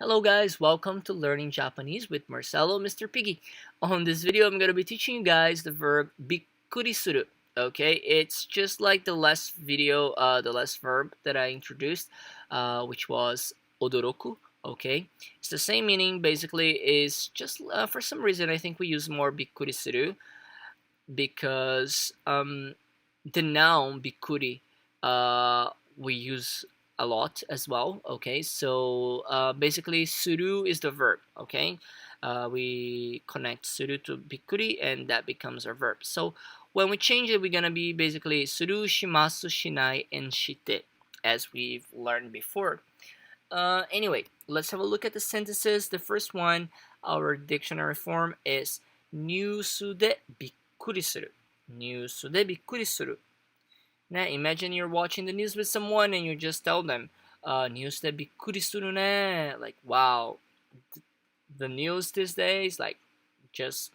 Hello guys, welcome to Learning Japanese with Marcelo, Mr. Piggy. On this video, I'm going to be teaching you guys the verb bikkuri suru. Okay, it's just like the last video, the last verb that I introduced, which was odoroku. Okay, it's the same meaning. Basically, is just for some reason I think we use more bikkuri suru because the noun bikkuri we use a lot as well. Okay, so basically suru is the verb. Okay, we connect suru to bikkuri and that becomes our verb. So when we change it, we're gonna be basically suru, shimasu, shinai, and shite, as we've learned before. Anyway, let's have a look at the sentences. The first one, our dictionary form is ニュースでびっくりする。ニュースでびっくりする。Now, imagine you're watching the news with someone and you just tell them, ニュースでびっくりするね. Like, wow, the news these days, like, just,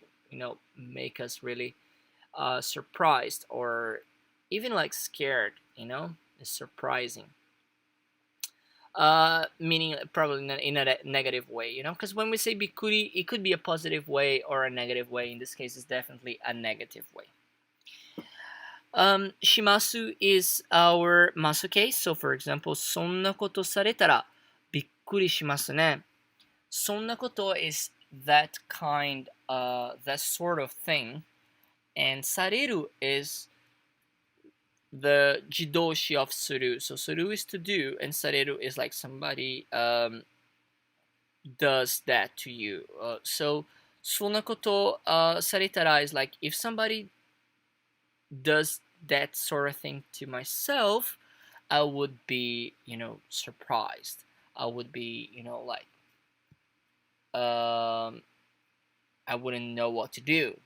make us really surprised or even like scared, it's surprising. Meaning probably in a negative way, because when we say bikkuri, it could be a positive way or a negative way. In this case, it's definitely a negative way. Shimasu is our masu case. So for example, そんなことされたらびっくりしますね。そんなこと is that kind, that sort of thing. And される is the jidoshi of suru. So suru is to do, and sareru is like somebody does that to you. So そんなことされたら is like if somebody does that sort of thing to myself, I would be, surprised. I would be, like, I wouldn't know what to do,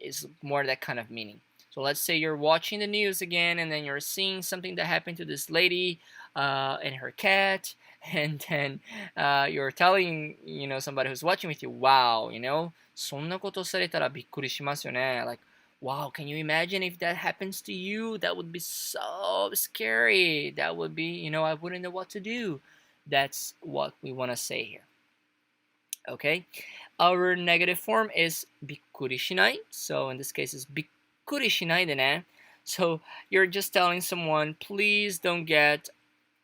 It's more that kind of meaning. So let's say you're watching the news again and then you're seeing something that happened to this lady and her cat, and then you're telling, somebody who's watching with you, wow, そんなことされたらびっくりしますよね. Like, wow, can you imagine if that happens to you? That would be so scary. That would be, I wouldn't know what to do. That's what we want to say here. Okay, our negative form is びっくりしない. So in this case, it's びっくりしないでね. So you're just telling someone, please don't get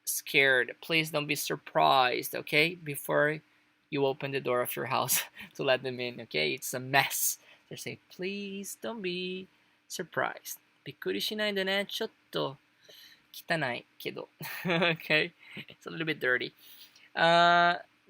scared. Please don't be surprised, okay, before you open the door of your house to let them in, okay? It's a mess. They're saying, please don't be surprised. びっくりしないでね。ちょっと汚いけど. Okay? It's a little bit dirty.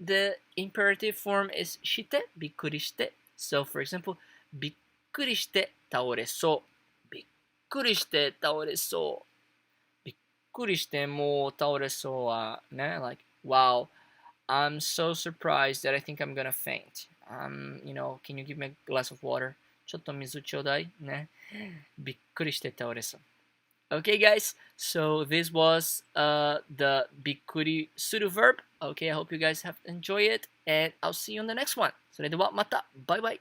The imperative form is して、びっくりして. So, for example, びっくりして倒れそう。びっくりして倒れそう。びっくりしてもう倒れそうはね。Like, wow, I'm so surprised that I think I'm gonna faint. Can you give me a glass of water? ちょっと水ちょうだいね。びっくりして倒れそう。Okay, guys, so this was the bikkuri suru verb. Okay, I hope you guys have enjoyed it, and I'll see you on the next one. それではまた。バイバイ。